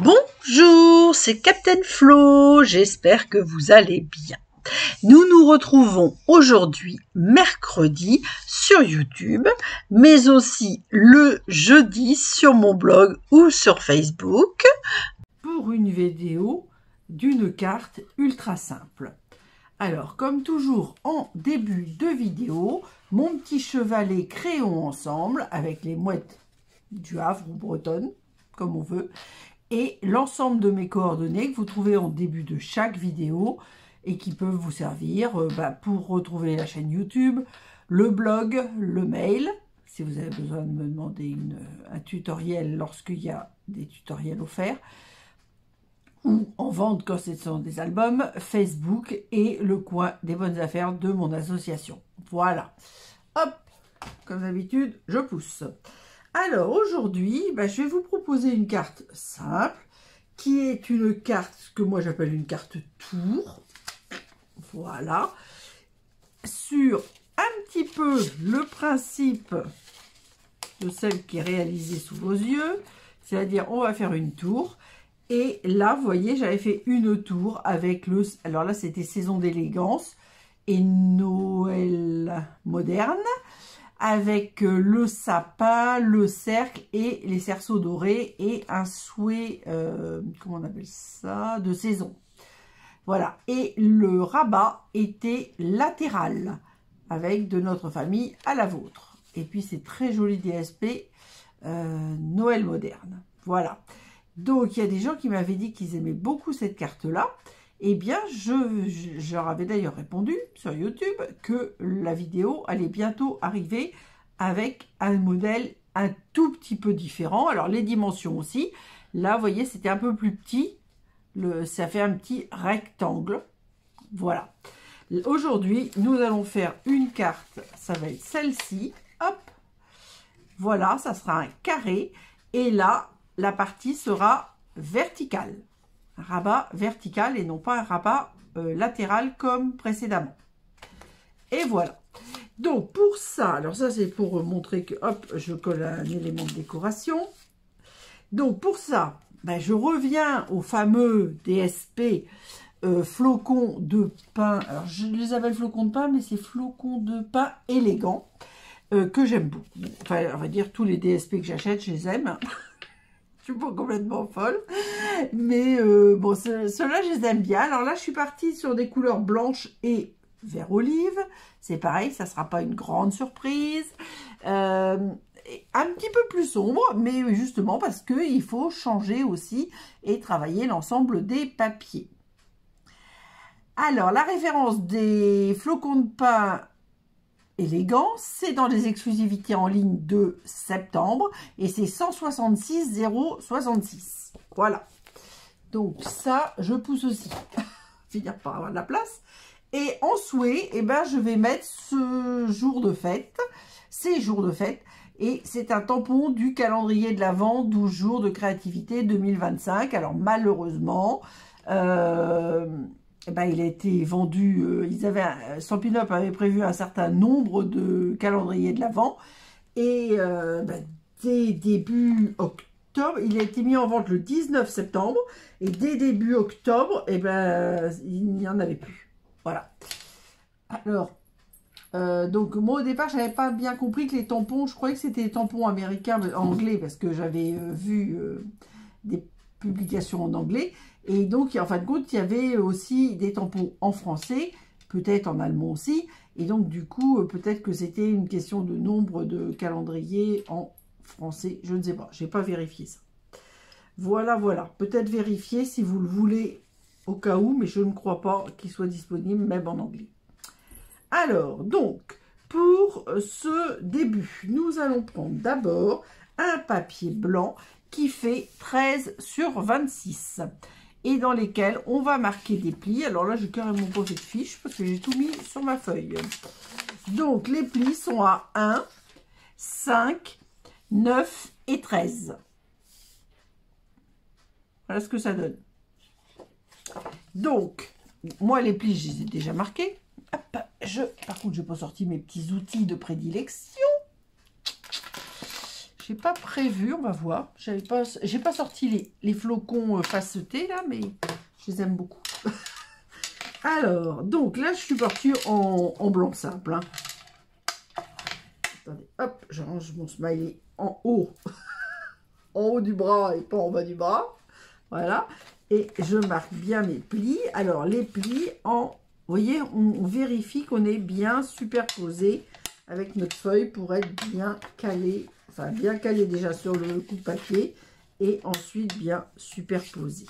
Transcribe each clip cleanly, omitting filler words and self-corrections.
Bonjour, c'est Captain Flo, j'espère que vous allez bien. Nous nous retrouvons aujourd'hui mercredi sur YouTube, mais aussi le jeudi sur mon blog ou sur Facebook pour une vidéo d'une carte ultra simple. Alors, comme toujours en début de vidéo, mon petit chevalet crayon ensemble avec les mouettes du Havre ou bretonne, comme on veut, et l'ensemble de mes coordonnées que vous trouvez en début de chaque vidéo et qui peuvent vous servir pour retrouver la chaîne YouTube, le blog, le mail, si vous avez besoin de me demander un tutoriel lorsqu'il y a des tutoriels offerts, ou en vente quand ce sont des albums, Facebook et le coin des bonnes affaires de mon association. Voilà. Hop, comme d'habitude, je pousse. Alors aujourd'hui, je vais vous proposer une carte simple, qui est une carte que moi j'appelle une carte tour. Voilà. Sur un petit peu le principe de celle qui est réalisée sous vos yeux, c'est-à-dire on va faire une tour. Et là, vous voyez, j'avais fait une tour avec le... Alors là, c'était Saison d'élégance et Noël moderne, avec le sapin, le cercle et les cerceaux dorés et un souhait, comment on appelle ça, de saison. Voilà. Et le rabat était latéral, avec de notre famille à la vôtre. Et puis, c'est très joli DSP, Noël moderne. Voilà. Donc, il y a des gens qui m'avaient dit qu'ils aimaient beaucoup cette carte-là. Eh bien, je leur avais d'ailleurs répondu sur YouTube que la vidéo allait bientôt arriver avec un modèle un tout petit peu différent. Alors, les dimensions aussi. Là, vous voyez, c'était un peu plus petit. Ça fait un petit rectangle. Voilà. Aujourd'hui, nous allons faire une carte. Ça va être celle-ci. Hop. Voilà, ça sera un carré. Et là, la partie sera verticale. Un rabat vertical et non pas un rabat latéral comme précédemment. Et voilà. Donc pour ça, alors ça c'est pour montrer que, hop, je colle un élément de décoration. Donc pour ça, je reviens au fameux DSP flocons de pain. Alors je les appelle flocons de pain, mais c'est flocons de pain élégants que j'aime beaucoup. Enfin, on va dire tous les DSP que j'achète, je les aime. Je suis pas complètement folle, mais bon, ceux-là, je les aime bien. Alors là, je suis partie sur des couleurs blanches et vert olive. C'est pareil, ça sera pas une grande surprise. Un petit peu plus sombre, mais justement parce qu'il faut changer aussi et travailler l'ensemble des papiers. Alors, la référence des flocons de pain élégant, c'est dans les exclusivités en ligne de septembre et c'est 166 066. Voilà. Donc ça, je pousse aussi. Finir par avoir de la place. Et en souhait, je vais mettre ce jour de fête, ces jours de fête. Et c'est un tampon du calendrier de l'Avent, 12 jours de créativité 2025. Alors malheureusement, il a été vendu, Stampin' Up avait prévu un certain nombre de calendriers de l'Avent et dès début octobre, il a été mis en vente le 19 septembre et dès début octobre, il n'y en avait plus. Voilà. Alors, donc moi au départ, je n'avais pas bien compris que les tampons, je croyais que c'était des tampons américains, anglais, parce que j'avais vu des publications en anglais. Et donc, en fin de compte, il y avait aussi des tampons en français, peut-être en allemand aussi. Et donc, du coup, peut-être que c'était une question de nombre de calendriers en français. Je ne sais pas, je n'ai pas vérifié ça. Voilà, voilà. Peut-être vérifier si vous le voulez au cas où, mais je ne crois pas qu'il soit disponible, même en anglais. Alors, donc, pour ce début, nous allons prendre d'abord un papier blanc qui fait 13 sur 26 et dans lesquels on va marquer des plis. Alors là, j'ai carrément pas fait de fiche parce que j'ai tout mis sur ma feuille. Donc, les plis sont à 1, 5, 9 et 13. Voilà ce que ça donne. Donc, moi, les plis, je les ai déjà marqués. Hop, par contre, je n'ai pas sorti mes petits outils de prédilection. j'ai pas prévu, on va voir. J'ai pas sorti les flocons facetés là, mais je les aime beaucoup. Alors, donc là, je suis partie en blanc simple. Hein. Attendez, hop, je range mon smiley en haut. En haut du bras et pas en bas du bras. Voilà. Et je marque bien mes plis. Alors, les plis vous voyez, on vérifie qu'on est bien superposé avec notre feuille pour être bien calé. Enfin, bien calé déjà sur le coup de papier. Et ensuite, bien superposé.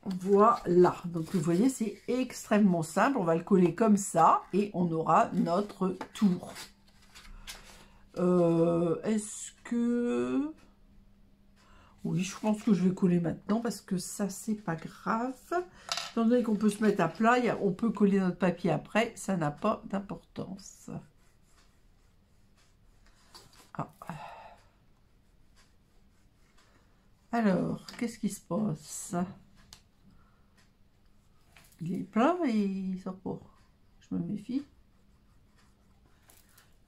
Voilà, donc vous voyez, c'est extrêmement simple. On va le coller comme ça et on aura notre tour. Est-ce que... Oui, je pense que je vais coller maintenant parce que ça, c'est pas grave. Étant donné qu'on peut se mettre à plat, on peut coller notre papier après. Ça n'a pas d'importance. Ah. Alors, qu'est-ce qui se passe ? Il est plein et il sort pas. Je me méfie.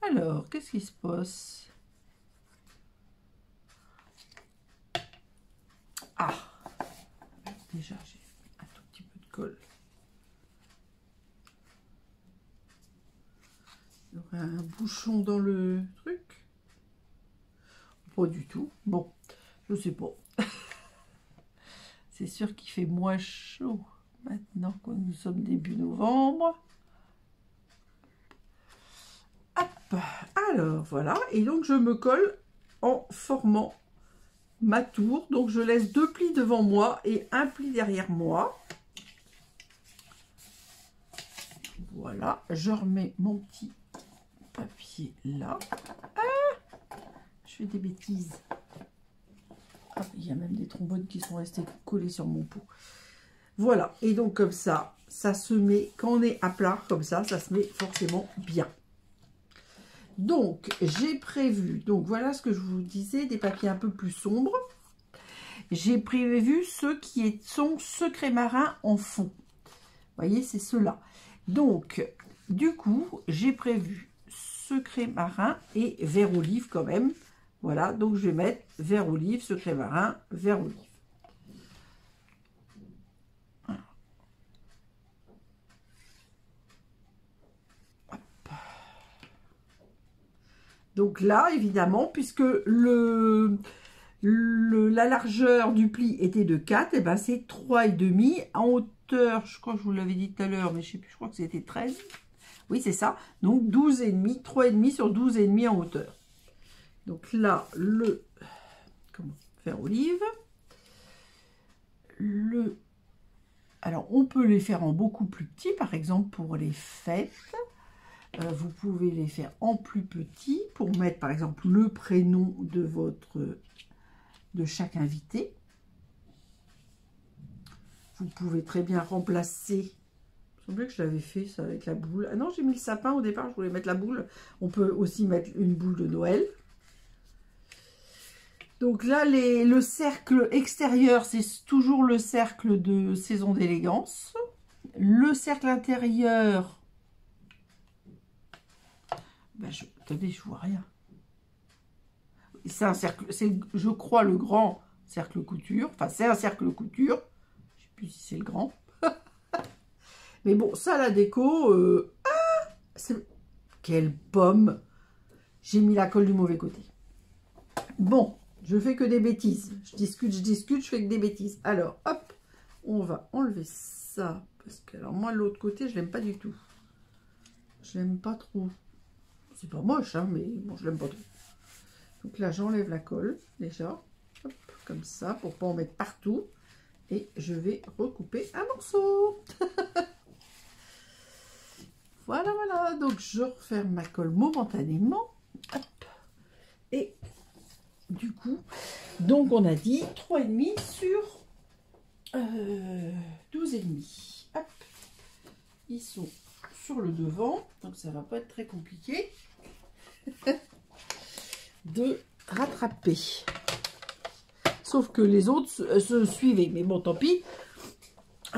Alors, qu'est-ce qui se passe? Ah! Déjà, j'ai un tout petit peu de colle. Il y aurait un bouchon dans le truc? Pas du tout. Bon, je sais pas. C'est sûr qu'il fait moins chaud maintenant que nous sommes début novembre. Hop, alors voilà, et donc je me colle en formant ma tour. Donc je laisse 2 plis devant moi et un pli derrière moi. Voilà, je remets mon petit papier là. Ah, je fais des bêtises. Ah, il y a même des trombones qui sont restés collés sur mon pot. Voilà, et donc comme ça, ça se met, quand on est à plat, comme ça se met forcément bien. Donc, j'ai prévu, donc voilà ce que je vous disais, des papiers un peu plus sombres. J'ai prévu ceux qui sont secret marin en fond. Vous voyez, c'est ceux-là. Donc, du coup, j'ai prévu secret marin et vert olive quand même. Voilà, donc je vais mettre vert olive, secret marin, vert olive. Donc là, évidemment, puisque la largeur du pli était de 4, et ben c'est 3,5. En hauteur, je crois que je vous l'avais dit tout à l'heure, mais je sais plus, je crois que c'était 13. Oui, c'est ça. Donc 12,5, 3,5 sur 12,5 en hauteur. Donc là, vert olive. Alors, on peut les faire en beaucoup plus petit, par exemple pour les fêtes. Vous pouvez les faire en plus petit pour mettre par exemple le prénom de chaque invité. Vous pouvez très bien remplacer. Il me semblait que je l'avais fait ça avec la boule. Ah non, j'ai mis le sapin au départ, je voulais mettre la boule. On peut aussi mettre une boule de Noël. Donc là, le cercle extérieur, c'est toujours le cercle de saison d'élégance. Le cercle intérieur, ben attendez, je vois rien. C'est un cercle, c'est je crois le grand cercle couture. Enfin, c'est un cercle couture. Je sais plus si c'est le grand. Mais bon, ça, la déco. Quelle pomme! J'ai mis la colle du mauvais côté. Bon, je fais que des bêtises. Je discute, je fais que des bêtises. Alors, hop, on va enlever ça. Parce que, alors, moi, l'autre côté, je l'aime pas du tout. Je l'aime pas trop. C'est pas moche, hein, mais bon, je l'aime pas trop. Donc là, j'enlève la colle, déjà. Hop, comme ça, pour pas en mettre partout. Et je vais recouper un morceau. Voilà, voilà. Donc, je referme ma colle momentanément. Hop. Et du coup, donc on a dit 3,5 sur 12,5. Hop. Ils sont sur le devant, donc ça va pas être très compliqué de rattraper. Sauf que les autres se suivaient, mais bon, tant pis.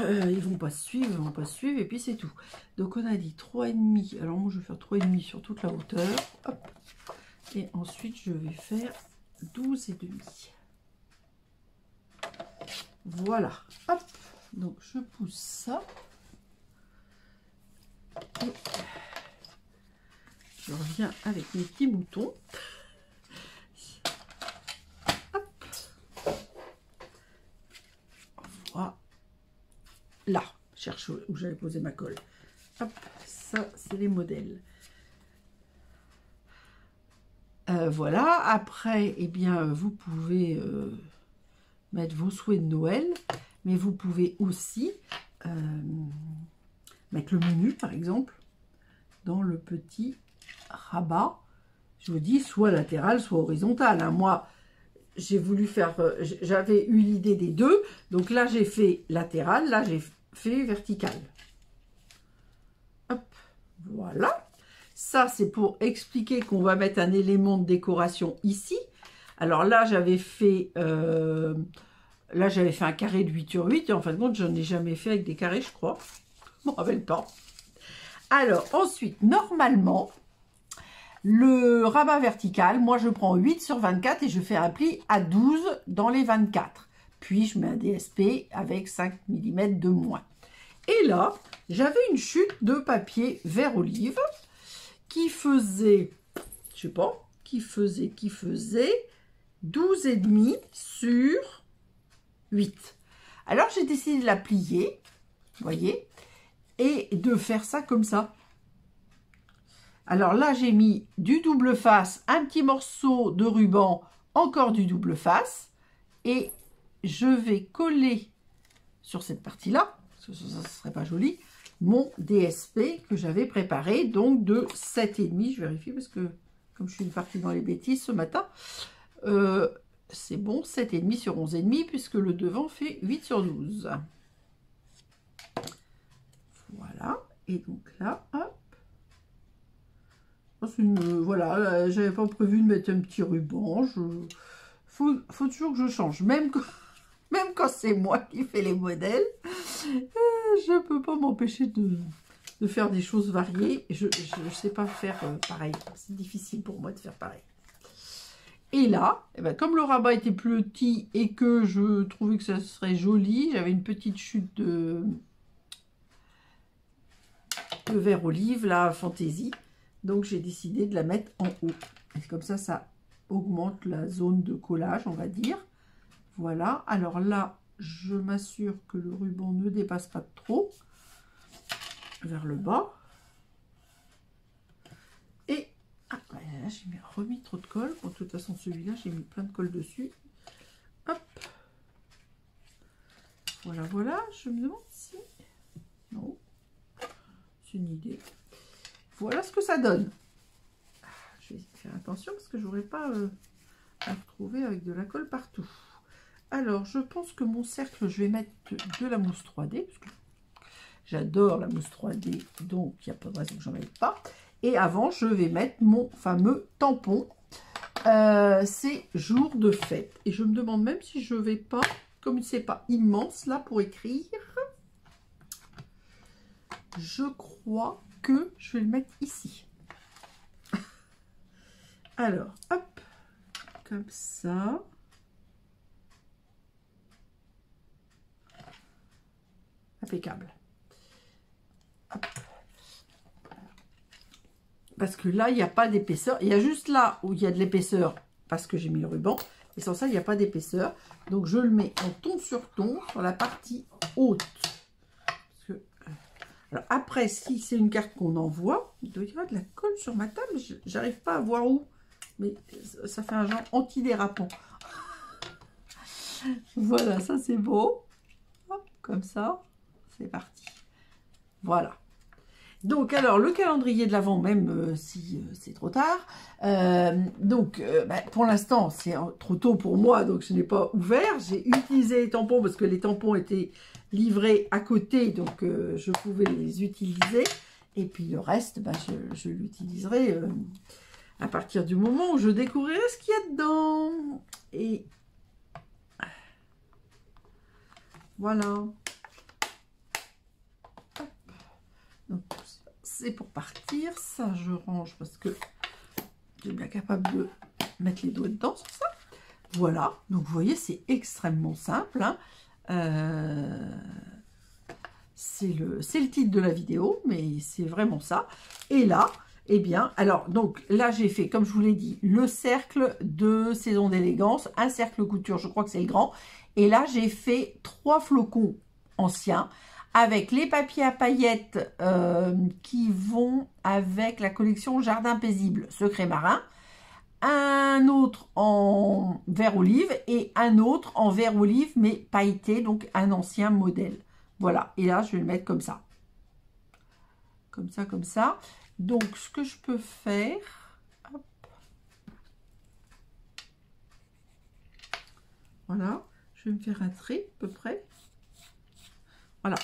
Ils vont pas se suivre, et puis c'est tout. Donc on a dit 3,5. Alors moi je vais faire 3,5 sur toute la hauteur. Hop. Et ensuite je vais faire 12,5. Voilà. Hop. Donc je pousse ça. Et je reviens avec mes petits boutons. Hop. Voilà. Là, cherche où j'avais posé ma colle. Hop, ça, c'est les modèles. Voilà. Après, eh bien, vous pouvez mettre vos souhaits de Noël, mais vous pouvez aussi mettre le menu, par exemple, dans le petit rabat. Je vous dis, soit latéral, soit horizontal. Hein. Moi, j'ai voulu faire... j'avais eu l'idée des deux. Donc là, j'ai fait latéral. Là, j'ai fait vertical. Hop, voilà. Ça, c'est pour expliquer qu'on va mettre un élément de décoration ici. Alors là, j'avais fait... un carré de 8 sur 8. Et en fin de compte, je n'ai jamais fait avec des carrés, je crois. Je ne me rappelle pas. Alors, ensuite, normalement, le rabat vertical, moi, je prends 8 sur 24 et je fais un pli à 12 dans les 24. Puis, je mets un DSP avec 5 mm de moins. Et là, j'avais une chute de papier vert olive qui faisait, je sais pas, qui faisait 12,5 sur 8. Alors, j'ai décidé de la plier, vous voyez, et de faire ça comme ça. Alors là, j'ai mis du double face, un petit morceau de ruban, encore du double face, et je vais coller sur cette partie-là, parce que ça ne serait pas joli, mon DSP que j'avais préparé, donc de 7,5. Je vérifie parce que, comme je suis partie dans les bêtises ce matin, c'est bon, 7,5 sur 11,5, puisque le devant fait 8 sur 12. Voilà, et donc là, hop. Voilà, j'avais pas prévu de mettre un petit ruban. Faut toujours que je change, même quand c'est moi qui fais les modèles. Je peux pas m'empêcher de faire des choses variées. Je sais pas faire pareil. C'est difficile pour moi de faire pareil. Et là, eh ben, comme le rabat était petit et que je trouvais que ça serait joli, j'avais une petite chute de vert olive, la fantaisie. Donc, j'ai décidé de la mettre en haut. Et comme ça, ça augmente la zone de collage, on va dire. Voilà. Alors là, je m'assure que le ruban ne dépasse pas trop vers le bas. Et là, j'ai remis trop de colle. Bon, de toute façon, celui-là, j'ai mis plein de colle dessus. Hop. Voilà, voilà. Je me demande si... Non. C'est une idée. Voilà ce que ça donne. Je vais faire attention parce que je n'aurai pas à retrouver avec de la colle partout. Alors, je pense que mon cercle, je vais mettre de la mousse 3D. Parce que j'adore la mousse 3D, donc il n'y a pas de raison que j'en mette pas. Et avant, je vais mettre mon fameux tampon. C'est jour de fête. Et je me demande même si je ne vais pas, comme c'est pas immense là pour écrire, je crois que je vais le mettre ici. Alors, hop, comme ça. Impeccable. Hop. Parce que là, il n'y a pas d'épaisseur. Il y a juste là où il y a de l'épaisseur parce que j'ai mis le ruban. Et sans ça, il n'y a pas d'épaisseur. Donc, je le mets en ton sur ton sur la partie haute. Alors après, si c'est une carte qu'on envoie, il doit y avoir de la colle sur ma table. J'arrive pas à voir où. Mais ça fait un genre antidérapant. Voilà, ça c'est beau. Hop, comme ça, c'est parti. Voilà. Donc, alors, le calendrier de l'Avent, même si c'est trop tard. Pour l'instant, c'est trop tôt pour moi, donc je n'ai pas ouvert. J'ai utilisé les tampons parce que les tampons étaient livrés à côté, donc je pouvais les utiliser. Et puis le reste, je l'utiliserai à partir du moment où je découvrirai ce qu'il y a dedans. Et voilà. Donc, c'est pour partir. Ça, je range parce que je suis bien capable de mettre les doigts dedans sur ça. Voilà. Donc, vous voyez, c'est extrêmement simple. Hein. C'est le titre de la vidéo, mais c'est vraiment ça. Et là, eh bien, alors, donc, là, j'ai fait, comme je vous l'ai dit, le cercle de Saison d'élégance, un cercle couture, je crois que c'est le grand. Et là, j'ai fait 3 flocons anciens avec les papiers à paillettes qui vont avec la collection Jardin paisible, Secret marin. Un autre en vert olive et un autre en vert olive, mais pailleté, donc un ancien modèle. Voilà, et là, je vais le mettre comme ça. Comme ça, comme ça. Donc, ce que je peux faire... Hop. Voilà, je vais me faire un trait, à peu près. Voilà.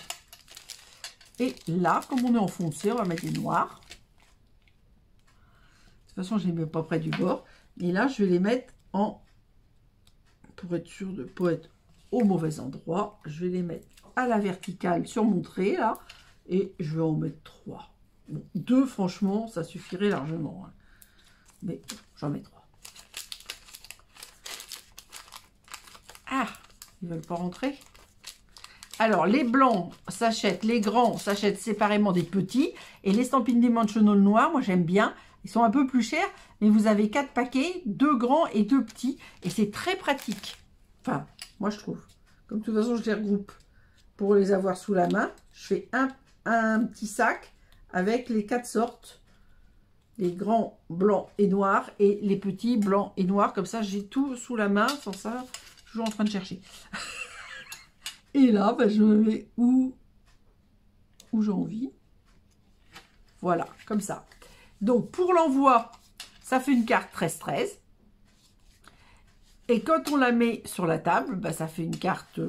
Et là, comme on est enfoncé, on va mettre des noirs. De toute façon, je les mets pas près du bord. Et là, je vais les mettre en... Pour être sûr de ne pas être au mauvais endroit, je vais les mettre à la verticale sur mon trait, là. Et je vais en mettre 3. Bon, 2, franchement, ça suffirait largement. Hein. Mais j'en mets 3. Ah, ils ne veulent pas rentrer. Alors, les blancs s'achètent, les grands s'achètent séparément des petits. Et les Stampin' Dimensional noirs, moi j'aime bien. Ils sont un peu plus chers, mais vous avez 4 paquets, 2 grands et 2 petits. Et c'est très pratique. Enfin, moi je trouve. Comme de toute façon, je les regroupe pour les avoir sous la main. Je fais un petit sac avec les 4 sortes. Les grands blancs et noirs et les petits blancs et noirs. Comme ça, j'ai tout sous la main. Sans ça, je suis toujours en train de chercher. Et là, ben, je me mets où j'ai envie. Voilà, comme ça. Donc, pour l'envoi, ça fait une carte 13-13. Et quand on la met sur la table, ben, ça fait une carte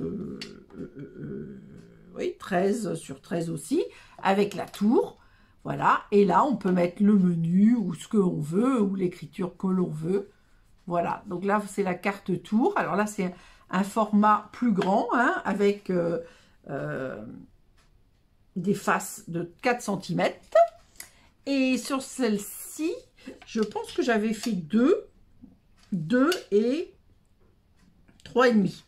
oui, 13 sur 13 aussi, avec la tour. Voilà, et là, on peut mettre le menu ou ce que l'on veut, ou l'écriture que l'on veut. Voilà, donc là, c'est la carte tour. Alors là, c'est un format plus grand, hein, avec des faces de 4 cm. Et sur celle-ci, je pense que j'avais fait 2 et 3,5.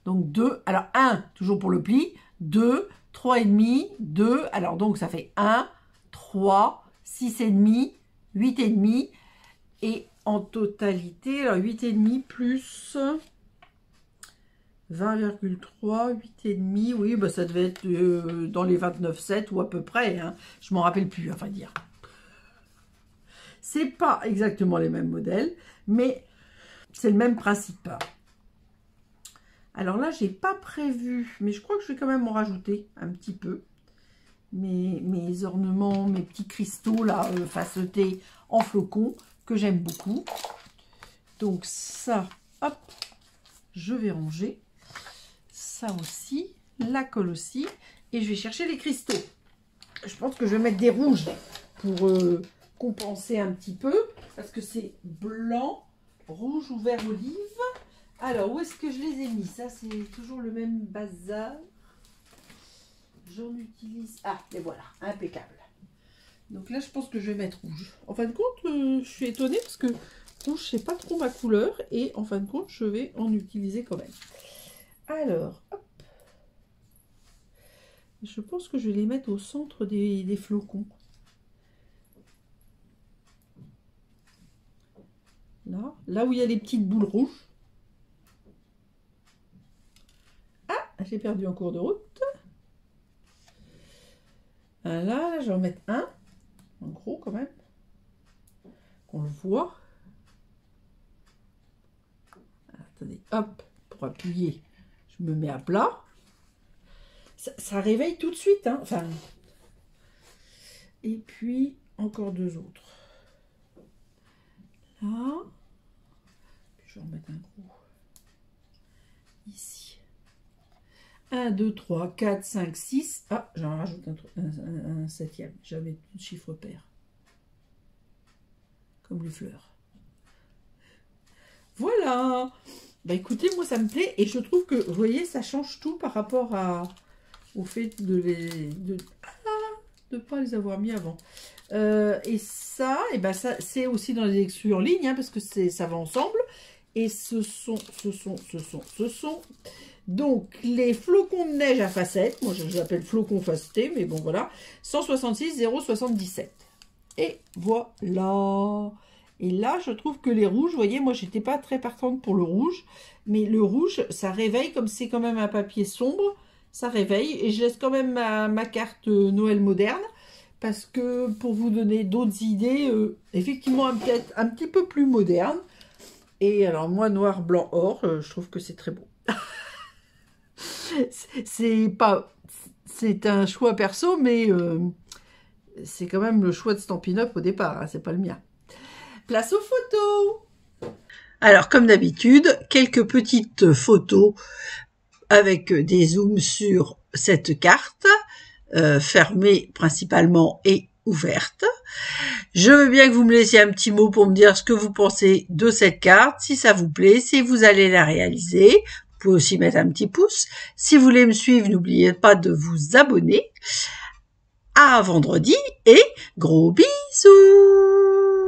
Donc 2, alors 1, toujours pour le pli, 2, 3,5, 2, alors donc ça fait 1, 3, 6,5, 8,5, et en totalité, alors 8,5 plus 20,3, 8,5, oui, bah ça devait être dans les 29,7 ou à peu près, hein. Je m'en rappelle plus, enfin dire. C'est pas exactement les mêmes modèles, mais c'est le même principe. Alors là, j'ai pas prévu, mais je crois que je vais quand même en rajouter un petit peu. Mes ornements, mes petits cristaux là, facetés en flocons, que j'aime beaucoup. Donc ça, hop, je vais ranger. Ça aussi, la colle aussi. Et je vais chercher les cristaux. Je pense que je vais mettre des rouges pour compenser un petit peu. Parce que c'est blanc, rouge ou vert olive. Alors, où est-ce que je les ai mis? Ça, c'est toujours le même bazar. J'en utilise... Ah, et voilà, impeccable. Donc là, je pense que je vais mettre rouge. En fin de compte, je suis étonnée parce que rouge, c'est pas trop ma couleur. Et en fin de compte, je vais en utiliser quand même. Alors, hop. Je pense que je vais les mettre au centre des flocons. Là où il y a les petites boules rouges. Ah, j'ai perdu en cours de route. Là, je vais en mettre un. En gros, quand même. Qu'on le voit. Attendez, hop, pour appuyer, je me mets à plat. Ça réveille tout de suite, hein. Enfin. Et puis, encore 2 autres. Là. Puis je vais en mettre un gros. Ici. 1, 2, 3, 4, 5, 6. Ah, j'en rajoute un 7e. J'avais tout chiffre pair. Comme les fleurs. Voilà. Bah écoutez, moi ça me plaît. Et je trouve que, vous voyez, ça change tout par rapport au fait de de ne pas les avoir mis avant. Et ça, ça c'est aussi dans les exclus en ligne, hein, parce que ça va ensemble. Et ce sont donc les flocons de neige à facettes. Moi, je les appelle flocons facetés, mais bon, voilà. 166 077. Et voilà. Et là, je trouve que les rouges, vous voyez, moi, j'étais pas très partante pour le rouge. Mais le rouge, ça réveille, comme c'est quand même un papier sombre, ça réveille. Et je laisse quand même ma carte Noël moderne. Parce que pour vous donner d'autres idées, effectivement, peut-être un petit peu plus moderne. Et alors, moi, noir, blanc, or, je trouve que c'est très beau. C'est un choix perso, mais c'est quand même le choix de Stampin' Up au départ, hein, c'est pas le mien. Place aux photos. Alors, comme d'habitude, quelques petites photos avec des zooms sur cette carte, fermée principalement et ouverte. Je veux bien que vous me laissiez un petit mot pour me dire ce que vous pensez de cette carte, si ça vous plaît, si vous allez la réaliser. Vous pouvez aussi mettre un petit pouce. Si vous voulez me suivre, n'oubliez pas de vous abonner. À vendredi et gros bisous!